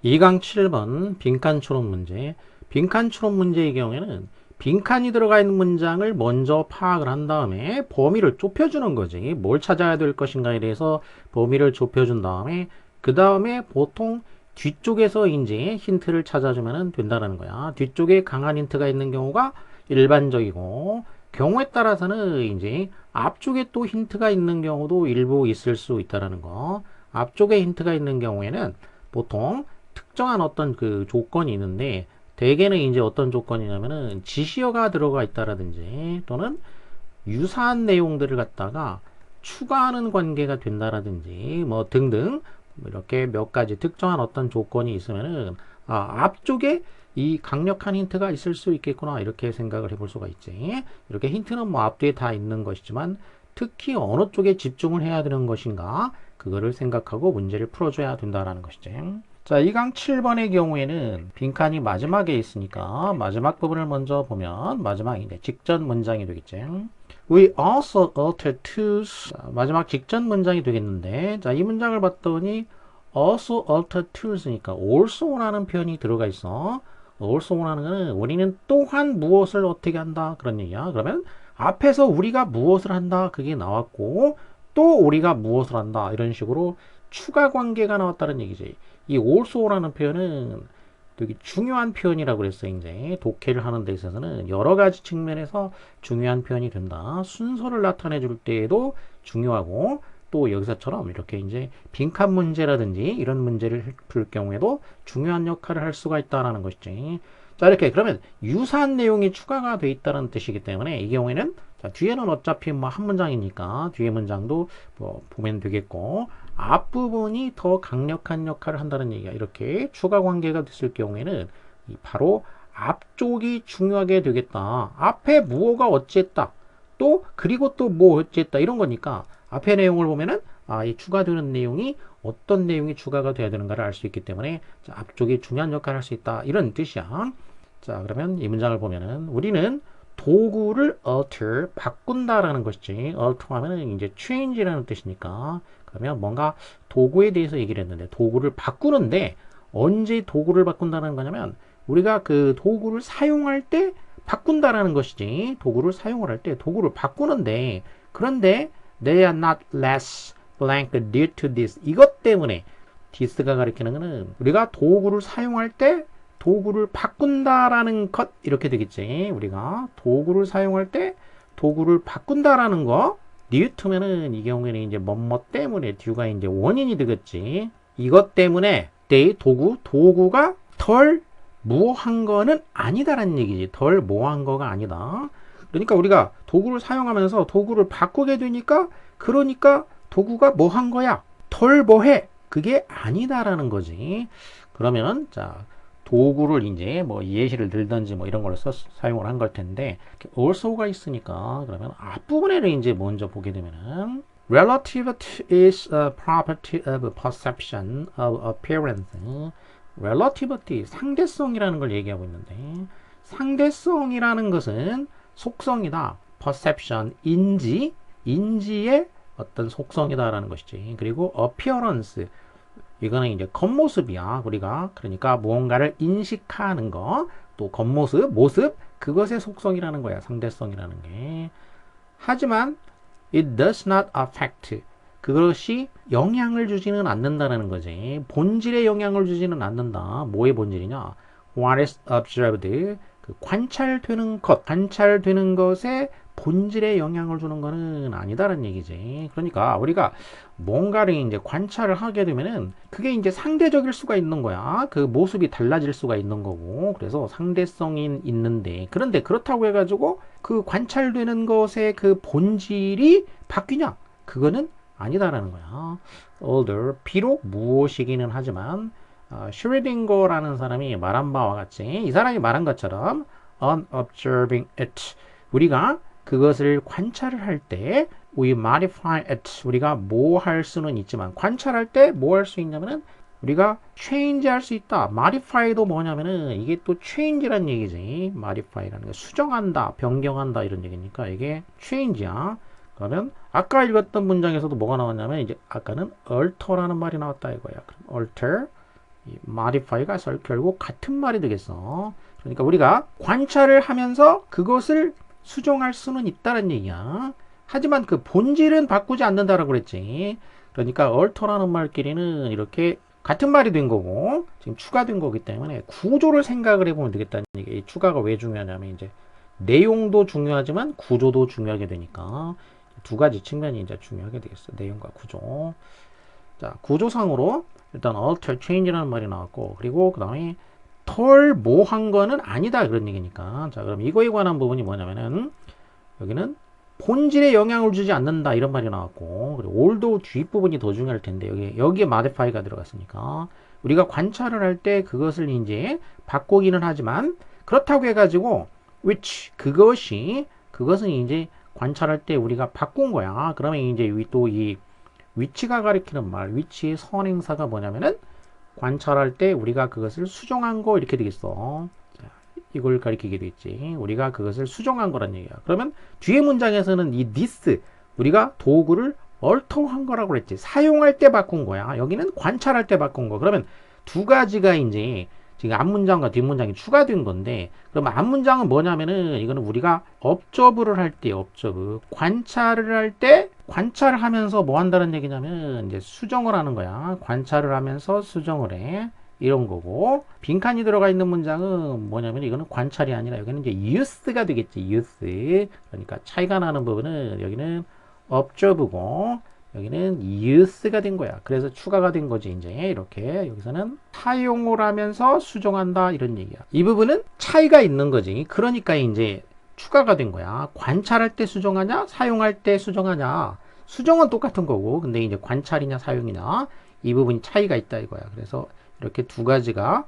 2강 7번 빈칸 추론 문제. 빈칸 추론 문제의 경우에는 빈칸이 들어가 있는 문장을 먼저 파악을 한 다음에 범위를 좁혀주는 거지. 뭘 찾아야 될 것인가에 대해서 범위를 좁혀준 다음에 그 다음에 보통 뒤쪽에서 이제 힌트를 찾아주면 된다는 거야. 뒤쪽에 강한 힌트가 있는 경우가 일반적이고 경우에 따라서는 이제 앞쪽에 또 힌트가 있는 경우도 일부 있을 수 있다는 거. 앞쪽에 힌트가 있는 경우에는 보통 특정한 어떤 그 조건이 있는데 대개는 이제 어떤 조건이냐면은 지시어가 들어가 있다라든지 또는 유사한 내용들을 갖다가 추가하는 관계가 된다라든지 뭐 등등 이렇게 몇 가지 특정한 어떤 조건이 있으면은 앞쪽에 이 강력한 힌트가 있을 수 있겠구나 이렇게 생각을 해볼 수가 있지. 이렇게 힌트는 뭐 앞뒤에 다 있는 것이지만 특히 어느 쪽에 집중을 해야 되는 것인가 그거를 생각하고 문제를 풀어줘야 된다라는 것이지. 자, 2강 7번의 경우에는 빈칸이 마지막에 있으니까 마지막 부분을 먼저 보면 마지막인데 직전 문장이 되겠지. We also altered tools. 자, 마지막 직전 문장이 되겠는데 자, 이 문장을 봤더니 also altered tools니까 also라는 표현이 들어가 있어. also라는 거는 우리는 또한 무엇을 어떻게 한다 그런 얘기야. 그러면 앞에서 우리가 무엇을 한다 그게 나왔고 또 우리가 무엇을 한다 이런 식으로 추가 관계가 나왔다는 얘기지. 이 also라는 표현은 되게 중요한 표현이라고 그랬어. 이제 독해를 하는 데 있어서는 여러 가지 측면에서 중요한 표현이 된다. 순서를 나타내 줄 때에도 중요하고 또 여기서처럼 이렇게 이제 빈칸 문제라든지 이런 문제를 풀 경우에도 중요한 역할을 할 수가 있다라는 것이지. 자, 이렇게 그러면 유사한 내용이 추가가 돼 있다는 뜻이기 때문에 이 경우에는 자, 뒤에는 어차피 뭐 한 문장이니까 뒤에 문장도 뭐 보면 되겠고 앞부분이 더 강력한 역할을 한다는 얘기야. 이렇게 추가 관계가 됐을 경우에는 바로 앞쪽이 중요하게 되겠다. 앞에 무엇가 어찌했다. 또 그리고 또 뭐 어찌했다. 이런 거니까 앞에 내용을 보면은 이 추가되는 내용이 어떤 내용이 추가가 돼야 되는가를 알 수 있기 때문에 자, 앞쪽이 중요한 역할을 할 수 있다. 이런 뜻이야. 자, 그러면 이 문장을 보면은 우리는 도구를 alter 바꾼다라는 것이지. alter 하면은 이제 change라는 뜻이니까 그러면 뭔가 도구에 대해서 얘기를 했는데 도구를 바꾸는데 언제 도구를 바꾼다는 거냐면 우리가 그 도구를 사용할 때 바꾼다라는 것이지. 도구를 사용을 할 때 도구를 바꾸는데 그런데 they are not less blank due to this 이것 때문에 this가 가리키는 것은 우리가 도구를 사용할 때 도구를 바꾼다라는 것 이렇게 되겠지. 우리가 도구를 사용할 때 도구를 바꾼다라는 거 due to면은 이 경우에는 이제 뭐뭐 때문에 due가 이제 원인이 되겠지. 이것 때문에 they 도구가 덜 모호한 거는 아니다라는 얘기지. 덜 모호한 거가 아니다. 그러니까 우리가 도구를 사용하면서 도구를 바꾸게 되니까 그러니까 도구가 뭐한 거야? 덜 뭐해? 그게 아니다라는 거지. 그러면 자 도구를 이제 뭐 예시를 들든지 뭐 이런 걸 사용을 한 걸 텐데 also가 있으니까 그러면 앞부분에는 이제 먼저 보게 되면은 relativity is a property of perception of appearance. relativity 상대성이라는 걸 얘기하고 있는데 상대성이라는 것은 속성이다. perception 인지의 어떤 속성이다라는 것이지. 그리고 appearance 이거는 이제 겉모습이야. 우리가 그러니까 무언가를 인식하는 거, 또 겉모습, 모습 그것의 속성이라는 거야. 상대성이라는 게. 하지만 it does not affect 그것이 영향을 주지는 않는다는 거지. 본질에 영향을 주지는 않는다. 뭐의 본질이냐? What is observed 그 관찰되는 것에 본질에 영향을 주는 것은 아니다라는 얘기지. 그러니까 우리가 뭔가를 이제 관찰을 하게 되면은 그게 이제 상대적일 수가 있는 거야. 그 모습이 달라질 수가 있는 거고. 그래서 상대성이 있는데 그런데 그렇다고 해가지고 그 관찰되는 것의 그 본질이 바뀌냐? 그거는 아니다라는 거야. although 비록 무엇이기는 하지만 슈리딩거라는 사람이 말한 바와 같이 이 사람이 말한 것처럼 on observing it 우리가 그것을 관찰을 할 때 we modify it 우리가 뭐 할 수는 있지만 관찰할 때 뭐 할 수 있냐면은 우리가 change 할 수 있다. modify도 뭐냐면은 이게 또 change란 얘기지. modify라는 게 수정한다, 변경한다 이런 얘기니까 이게 change야. 그러면 아까 읽었던 문장에서도 뭐가 나왔냐면 이제 아까는 alter라는 말이 나왔다 이거야. 그럼 alter 이 modify가 결국 같은 말이 되겠어. 그러니까 우리가 관찰을 하면서 그것을 수정할 수는 있다는 얘기야. 하지만 그 본질은 바꾸지 않는다라고 그랬지. 그러니까 alter라는 말끼리는 이렇게 같은 말이 된 거고 지금 추가된 거기 때문에 구조를 생각을 해보면 되겠다는 얘기야. 이 추가가 왜 중요하냐면 이제 내용도 중요하지만 구조도 중요하게 되니까 두 가지 측면이 이제 중요하게 되겠어. 내용과 구조. 자, 구조상으로 일단 alter, change라는 말이 나왔고 그리고 그 다음에 덜 뭐한 거는 아니다 그런 얘기니까. 자, 그럼 이거에 관한 부분이 뭐냐면은 여기는 본질에 영향을 주지 않는다 이런 말이 나왔고 그리고 올도 뒷부분이 더 중요할 텐데 여기에 modify가 들어갔으니까 우리가 관찰을 할 때 그것을 이제 바꾸기는 하지만 그렇다고 해가지고 which 그것은 이제 관찰할 때 우리가 바꾼 거야. 그러면 이제 또 이 위치가 가리키는 말 위치의 선행사가 뭐냐면은 관찰할 때 우리가 그것을 수정한 거 이렇게 되겠어. 이걸 가리키게 되겠지. 우리가 그것을 수정한 거란 얘기야. 그러면 뒤에 문장에서는 이 this 우리가 도구를 얼터한 거라고 그랬지. 사용할 때 바꾼 거야. 여기는 관찰할 때 바꾼 거. 그러면 두 가지가 이제 지금 앞문장과 뒷문장이 추가된 건데 그러면 앞문장은 뭐냐면은 이거는 우리가 observe를 할 때 observe 관찰을 할 때 관찰을 하면서 뭐 한다는 얘기냐면 이제 수정을 하는 거야. 관찰을 하면서 수정을 해. 이런 거고 빈칸이 들어가 있는 문장은 뭐냐면 이거는 관찰이 아니라 여기는 이제 use가 되겠지. use 그러니까 차이가 나는 부분은 여기는 observe고 여기는 use가 된 거야. 그래서 추가가 된 거지. 이제 이렇게 여기서는 사용을 하면서 수정한다 이런 얘기야. 이 부분은 차이가 있는 거지. 그러니까 이제 추가가 된 거야. 관찰할 때 수정하냐 사용할 때 수정하냐. 수정은 똑같은 거고 근데 이제 관찰이냐 사용이냐 이 부분이 차이가 있다 이거야. 그래서 이렇게 두 가지가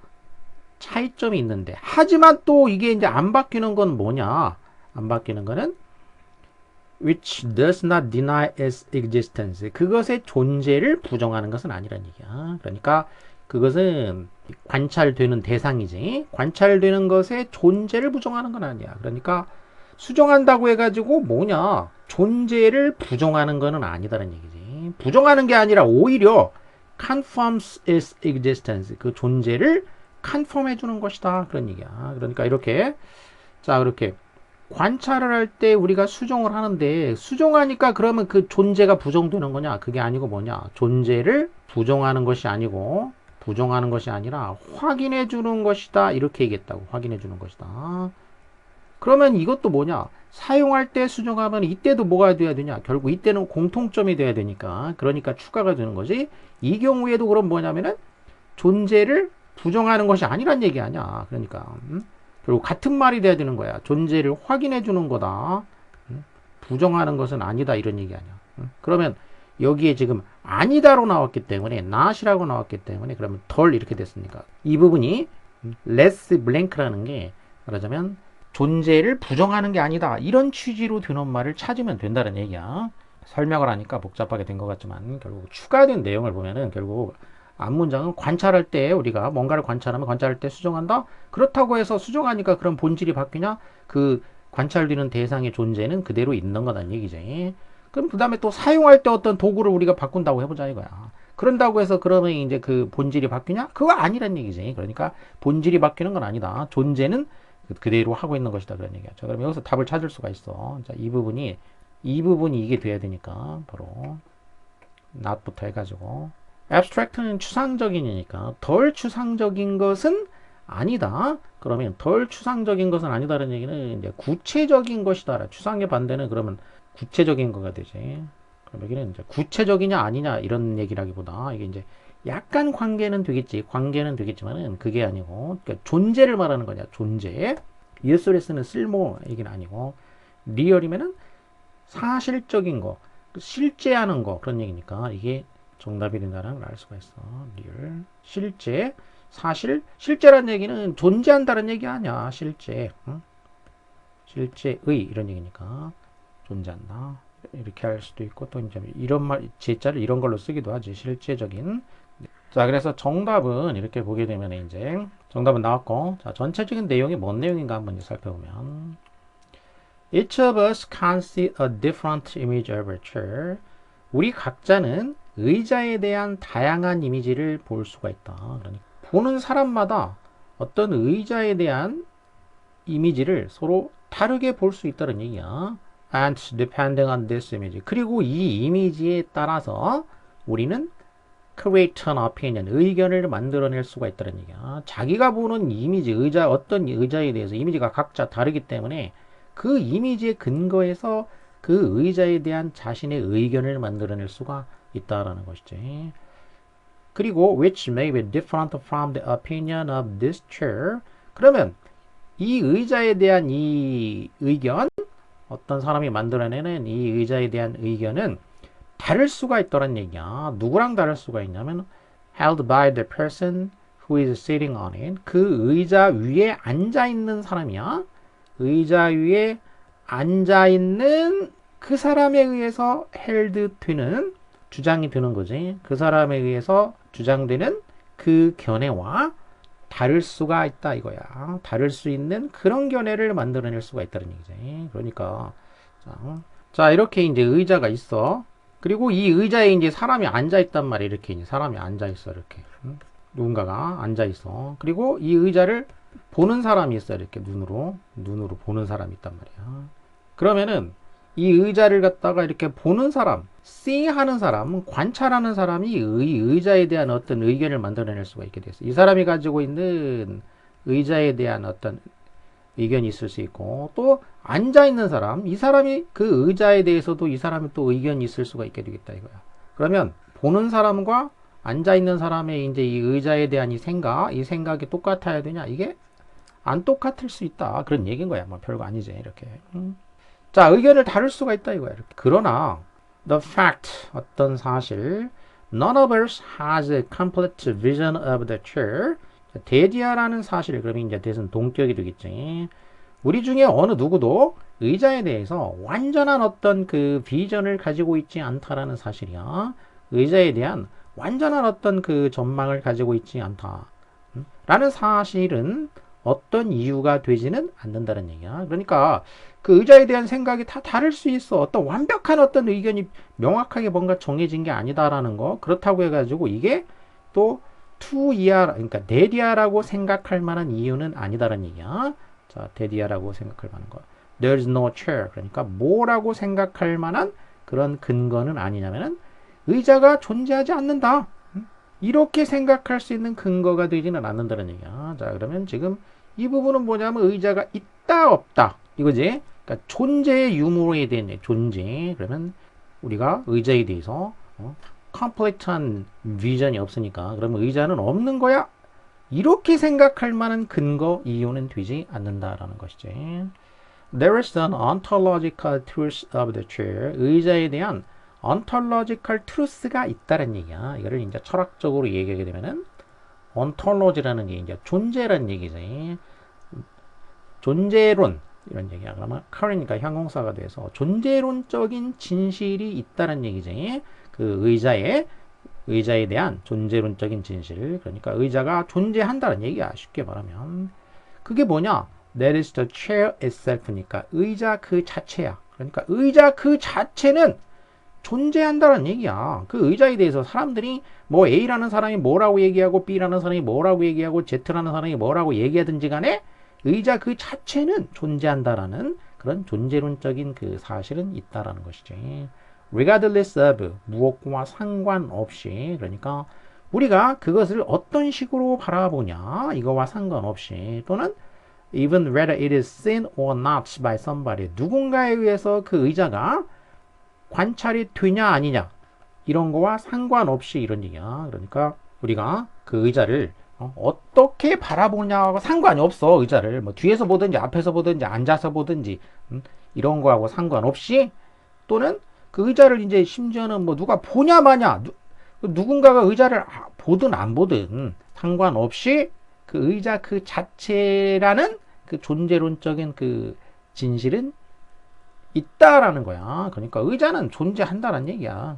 차이점이 있는데 하지만 또 이게 이제 안 바뀌는 건 뭐냐? 안 바뀌는 거는 which does not deny its existence. 그것의 존재를 부정하는 것은 아니란 얘기야. 그러니까 그것은 관찰되는 대상이지. 관찰되는 것의 존재를 부정하는 건 아니야. 그러니까 수정한다고 해가지고 뭐냐? 존재를 부정하는 것은 아니다라는 얘기지. 부정하는 게 아니라 오히려 confirms its existence. 그 존재를 confirm 해주는 것이다. 그런 얘기야. 그러니까 이렇게 자 그렇게 관찰을 할 때 우리가 수정을 하는데 수정하니까 그러면 그 존재가 부정되는 거냐? 그게 아니고 뭐냐? 존재를 부정하는 것이 아니고 부정하는 것이 아니라 확인해 주는 것이다. 이렇게 얘기했다고. 확인해 주는 것이다. 그러면 이것도 뭐냐? 사용할 때 수정하면 이때도 뭐가 돼야 되냐? 결국 이때는 공통점이 돼야 되니까. 그러니까 추가가 되는 거지. 이 경우에도 그럼 뭐냐면은 존재를 부정하는 것이 아니란 얘기 아니야. 그러니까 결국 같은 말이 돼야 되는 거야. 존재를 확인해 주는 거다. 부정하는 것은 아니다 이런 얘기 아니야. 그러면 여기에 지금 아니다로 나왔기 때문에 not이라고 나왔기 때문에 그러면 덜 이렇게 됐으니까 이 부분이 less blank라는 게 말하자면 존재를 부정하는 게 아니다. 이런 취지로 되는 말을 찾으면 된다는 얘기야. 설명을 하니까 복잡하게 된 것 같지만 결국 추가된 내용을 보면은 결국 앞문장은 관찰할 때 우리가 뭔가를 관찰하면 관찰할 때 수정한다. 그렇다고 해서 수정하니까 그런 본질이 바뀌냐? 그 관찰되는 대상의 존재는 그대로 있는 거란 얘기지. 그럼 그 다음에 또 사용할 때 어떤 도구를 우리가 바꾼다고 해보자 이거야. 그런다고 해서 그러면 이제 그 본질이 바뀌냐? 그거 아니란 얘기지. 그러니까 본질이 바뀌는 건 아니다. 존재는 그대로 하고 있는 것이다 그런 얘기야. 자, 그럼 여기서 답을 찾을 수가 있어. 자, 이 부분이 이게 돼야 되니까 바로 not부터 해가지고 abstract는 추상적이니까 덜 추상적인 것은 아니다. 그러면 덜 추상적인 것은 아니다라는 얘기는 이제 구체적인 것이다. 추상의 반대는 그러면 구체적인 거가 되지. 그럼 여기는 이제 구체적이냐 아니냐 이런 얘기라기보다 이게 이제 약간 관계는 되겠지. 관계는 되겠지만은 그게 아니고 그러니까 존재를 말하는 거냐. 존재. 예술에 쓰는 쓸모 얘기는 아니고 리얼이면은 사실적인 거, 실제하는 거 그런 얘기니까 이게 정답이 된다는 걸 알 수가 있어. 리얼, 실제, 사실, 실제란 얘기는 존재한다는 얘기 아니야. 실제, 응? 실제의 이런 얘기니까 존재한다. 이렇게 할 수도 있고 또 이제 이런 말, 제자를 이런 걸로 쓰기도 하지. 실제적인. 자, 그래서 정답은 이렇게 보게 되면 이제 정답은 나왔고, 자, 전체적인 내용이 뭔 내용인가 한번 살펴보면. Each of us can see a different image of a chair. 우리 각자는 의자에 대한 다양한 이미지를 볼 수가 있다. 그러니까 보는 사람마다 어떤 의자에 대한 이미지를 서로 다르게 볼 수 있다는 얘기야. And depending on this image. 그리고 이 이미지에 따라서 우리는 create an opinion, 의견을 만들어낼 수가 있다는 얘기야. 자기가 보는 이미지, 어떤 의자에 대해서 이미지가 각자 다르기 때문에 그 이미지에 근거해서 그 의자에 대한 자신의 의견을 만들어낼 수가 있다라는 것이지. 그리고 which may be different from the opinion of this chair. 그러면 이 의자에 대한 이 의견, 어떤 사람이 만들어내는 이 의자에 대한 의견은 다를 수가 있다는 얘기야. 누구랑 다를 수가 있냐면 held by the person who is sitting on it. 그 의자 위에 앉아 있는 사람이야. 의자 위에 앉아 있는 그 사람에 의해서 held 되는, 주장이 되는 거지. 그 사람에 의해서 주장되는 그 견해와 다를 수가 있다 이거야. 다를 수 있는 그런 견해를 만들어낼 수가 있다는 얘기지. 그러니까 자 이렇게 이제 의자가 있어. 그리고 이 의자에 이제 사람이 앉아 있단 말이야. 이렇게 이제 사람이 앉아 있어. 이렇게 누군가가 앉아 있어. 그리고 이 의자를 보는 사람이 있어. 이렇게 눈으로 보는 사람이 있단 말이야. 그러면은 이 의자를 갖다가 이렇게 보는 사람, see 하는 사람, 관찰하는 사람이 의자에 대한 어떤 의견을 만들어낼 수가 있게 됐어. 이 사람이 가지고 있는 의자에 대한 어떤 의견이 있을 수 있고, 또 앉아 있는 사람, 이 사람이 그 의자에 대해서도 이 사람이 또 의견이 있을 수가 있게 되겠다 이거야. 그러면 보는 사람과 앉아 있는 사람의 이제 이 의자에 대한 이 생각이 똑같아야 되냐? 이게 안 똑같을 수 있다. 그런 얘기인 거야. 뭐 별거 아니지 이렇게. 자, 의견을 다룰 수가 있다 이거야. 이렇게. 그러나 the fact, 어떤 사실, none of us has a complete vision of the chair. 대디아라는 사실, 그러면 이제 대신 동격이 되겠지. 우리 중에 어느 누구도 의자에 대해서 완전한 어떤 그 비전을 가지고 있지 않다라는 사실이야. 의자에 대한 완전한 어떤 그 전망을 가지고 있지 않다. 라는 사실은 어떤 이유가 되지는 않는다는 얘기야. 그러니까 그 의자에 대한 생각이 다 다를 수 있어. 어떤 완벽한 어떤 의견이 명확하게 뭔가 정해진 게 아니다라는 거. 그렇다고 해가지고 이게 또 그러니까 데디아라고 생각할 만한 이유는 아니다라는 얘기야. 자, 데디아라고 생각할 만한 거. There's no chair. 그러니까 뭐라고 생각할 만한 그런 근거는 아니냐면은 의자가 존재하지 않는다. 이렇게 생각할 수 있는 근거가 되지는 않는다는 얘기야. 자, 그러면 지금 이 부분은 뭐냐면 의자가 있다 없다 이거지. 그러니까 존재의 유무에 대한 존재. 그러면 우리가 의자에 대해서 컴플리트한 비전이 없으니까 그러면 의자는 없는 거야. 이렇게 생각할 만한 근거, 이유는 되지 않는다라는 것이지. There is an ontological truth of the chair. 의자에 대한 ontological truth가 있다는 얘기야. 이거를 이제 철학적으로 얘기하게 되면은 ontology라는 게 이제 존재라는 얘기지. 존재론 이런 얘기야. 그러면 current이니까 형용사가 돼서 존재론적인 진실이 있다는 얘기지. 그 의자에 대한 존재론적인 진실. 그러니까 의자가 존재한다는 얘기야. 쉽게 말하면. 그게 뭐냐? That is the chair itself니까 의자 그 자체야. 그러니까 의자 그 자체는 존재한다는 얘기야. 그 의자에 대해서 사람들이 뭐 A라는 사람이 뭐라고 얘기하고 B라는 사람이 뭐라고 얘기하고 Z라는 사람이 뭐라고 얘기하든지 간에 의자 그 자체는 존재한다라는 그런 존재론적인 그 사실은 있다라는 것이지. regardless of, 무엇과 상관없이. 그러니까 우리가 그것을 어떤 식으로 바라보냐 이거와 상관없이, 또는 even whether it is seen or not by somebody, 누군가에 의해서 그 의자가 관찰이 되냐 아니냐 이런 거와 상관없이 이런 얘기야. 그러니까 우리가 그 의자를 어떻게 바라보냐하고 상관이 없어. 의자를 뭐 뒤에서 보든지 앞에서 보든지 앉아서 보든지 이런 거하고 상관없이, 또는 그 의자를 이제 심지어는 뭐 누가 보냐 마냐 누군가가 의자를 보든 안 보든 상관없이 그 의자 그 자체라는 그 존재론적인 그 진실은 있다라는 거야. 그러니까 의자는 존재한다는 얘기야.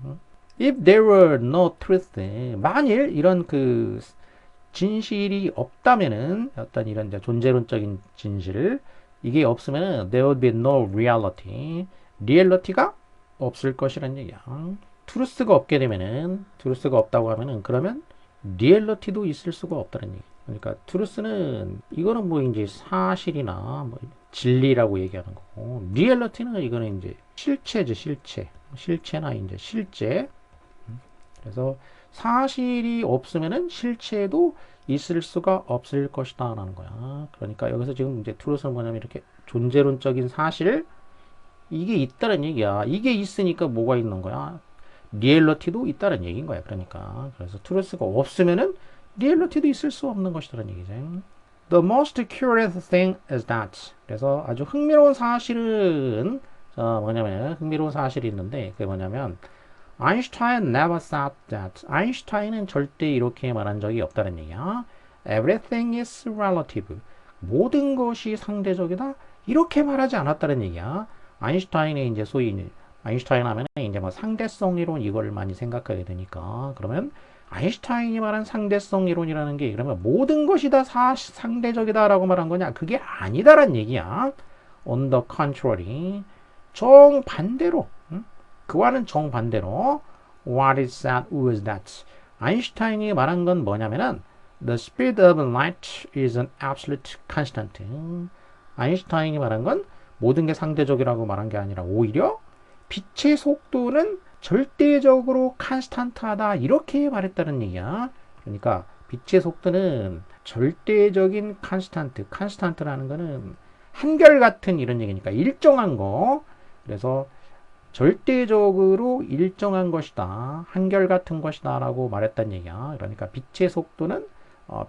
If there were no truth, 만일 이런 그 진실이 없다면은 어떤 이런 존재론적인 진실 이게 없으면은 there would be no reality. 리얼리티가 없을 것이라는 얘기야. 트루스가 없게 되면은, 트루스가 없다고 하면은 그러면 리얼리티도 있을 수가 없다는 얘기. 그러니까 truth는 이거는 뭐 이제 사실이나 뭐 진리라고 얘기하는 거고, 리얼리티는 이거는 이제 실체죠, 실체. 실체나 이제 실제. 그래서 사실이 없으면은 실체도 있을 수가 없을 것이다 라는 거야. 그러니까 여기서 지금 이제 truth는 뭐냐면 이렇게 존재론적인 사실, 이게 있다는 얘기야. 이게 있으니까 뭐가 있는 거야? 리얼리티도 있다는 얘기인 거야. 그러니까 그래서 truth가 없으면은 리얼리티도 있을 수 없는 것이라는 얘기죠. The most curious thing is that. 그래서 아주 흥미로운 사실은 뭐냐면 흥미로운 사실이 있는데 그게 뭐냐면 Einstein never thought that. 아인슈타인은 절대 이렇게 말한 적이 없다는 얘기야. Everything is relative. 모든 것이 상대적이다. 이렇게 말하지 않았다는 얘기야. 아인슈타인의 이제 소위 아인슈타인 하면 이제 뭐 상대성 이론 이걸 많이 생각하게 되니까 그러면 아인슈타인이 말한 상대성 이론이라는 게 그러면 모든 것이 다 상대적이다라고 말한 거냐? 그게 아니다란 얘기야. On the contrary, 정반대로, 그와는 정반대로 what is that was that. 아인슈타인이 말한 건 뭐냐면은 the speed of light is an absolute constant. 아인슈타인이 말한 건 모든 게 상대적이라고 말한 게 아니라 오히려 빛의 속도는 절대적으로 컨스탄트하다 이렇게 말했다는 얘기야. 그러니까 빛의 속도는 절대적인 컨스탄트라는 거는 한결같은 이런 얘기니까 일정한 거. 그래서 절대적으로 일정한 것이다. 한결같은 것이다 라고 말했다는 얘기야. 그러니까 빛의 속도는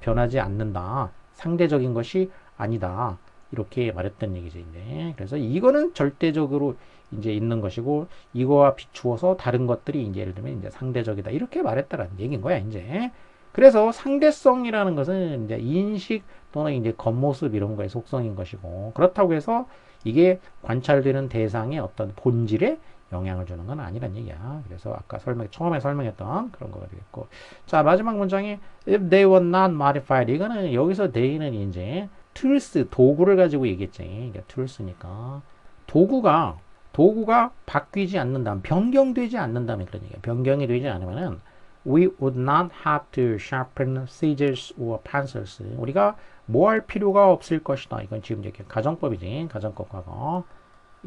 변하지 않는다. 상대적인 것이 아니다. 이렇게 말했던 얘기죠, 이제. 그래서 이거는 절대적으로 이제 있는 것이고, 이거와 비추어서 다른 것들이 이제 예를 들면 이제 상대적이다. 이렇게 말했다라는 얘기인 거야, 이제. 그래서 상대성이라는 것은 이제 인식 또는 이제 겉모습 이런 거의 속성인 것이고, 그렇다고 해서 이게 관찰되는 대상의 어떤 본질에 영향을 주는 건 아니란 얘기야. 그래서 아까 처음에 설명했던 그런 거가 되겠고. 자, 마지막 문장이 if they were not modified. 이거는 여기서 they는 이제 tools, 도구를 가지고 얘기했지. 그러니까 tools니까. 도구가 바뀌지 않는다면, 변경되지 않는다면 그런 얘기야. 변경이 되지 않으면은 we would not have to sharpen scissors or pencils. 우리가 뭐 할 필요가 없을 것이다. 이건 지금 이제 가정법이지. 가정법 과거.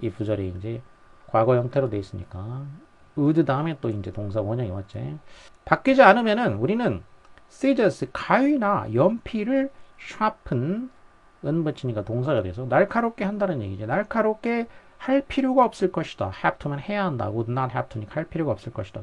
이 부절이 이제 과거 형태로 돼 있으니까 would 다음에 또 이제 동사 원형이 왔지. 바뀌지 않으면은 우리는 scissors, 가위나 연필을 sharpen, 은 붙이니까 동사가 돼서 날카롭게 한다는 얘기죠. 날카롭게 할 필요가 없을 것이다. have to면 해야 한다. would not have to니까 할 필요가 없을 것이다.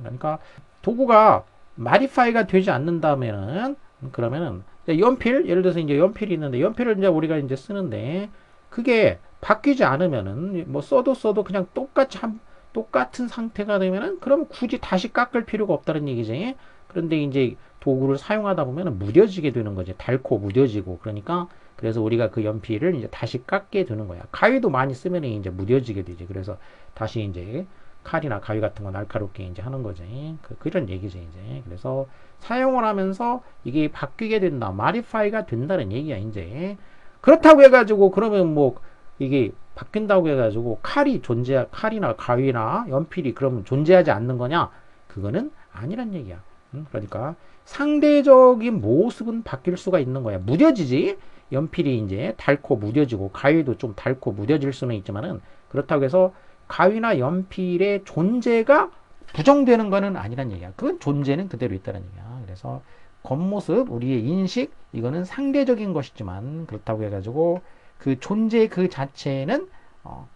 그러니까 도구가 modify가 되지 않는다면은 그러면은 연필, 예를 들어서 이제 연필이 있는데 연필을 이제 우리가 이제 쓰는데 그게 바뀌지 않으면은 뭐 써도 그냥 똑같은 상태가 되면은 그럼 굳이 다시 깎을 필요가 없다는 얘기지. 그런데 이제 도구를 사용하다 보면은 무뎌지게 되는 거지. 닳고 무뎌지고. 그러니까 그래서 우리가 그 연필을 이제 다시 깎게 되는 거야. 가위도 많이 쓰면 이제 무뎌지게 되지. 그래서 다시 이제 칼이나 가위 같은 거 날카롭게 이제 하는 거지. 그런 얘기지, 이제. 그래서 사용을 하면서 이게 바뀌게 된다. modify가 된다는 얘기야, 이제. 그렇다고 해가지고, 그러면 뭐, 이게 바뀐다고 해가지고, 칼이나 가위나 연필이 그러면 존재하지 않는 거냐? 그거는 아니란 얘기야. 그러니까 상대적인 모습은 바뀔 수가 있는 거야. 무뎌지지? 연필이 이제 닳고 무뎌지고, 가위도 좀 닳고 무뎌질 수는 있지만은, 그렇다고 해서 가위나 연필의 존재가 부정되는 거는 아니란 얘기야. 그 존재는 그대로 있다는 얘기야. 그래서 겉모습, 우리의 인식, 이거는 상대적인 것이지만 그렇다고 해가지고 그 존재 그 자체는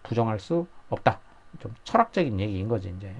부정할 수 없다. 좀 철학적인 얘기인 거지, 이제.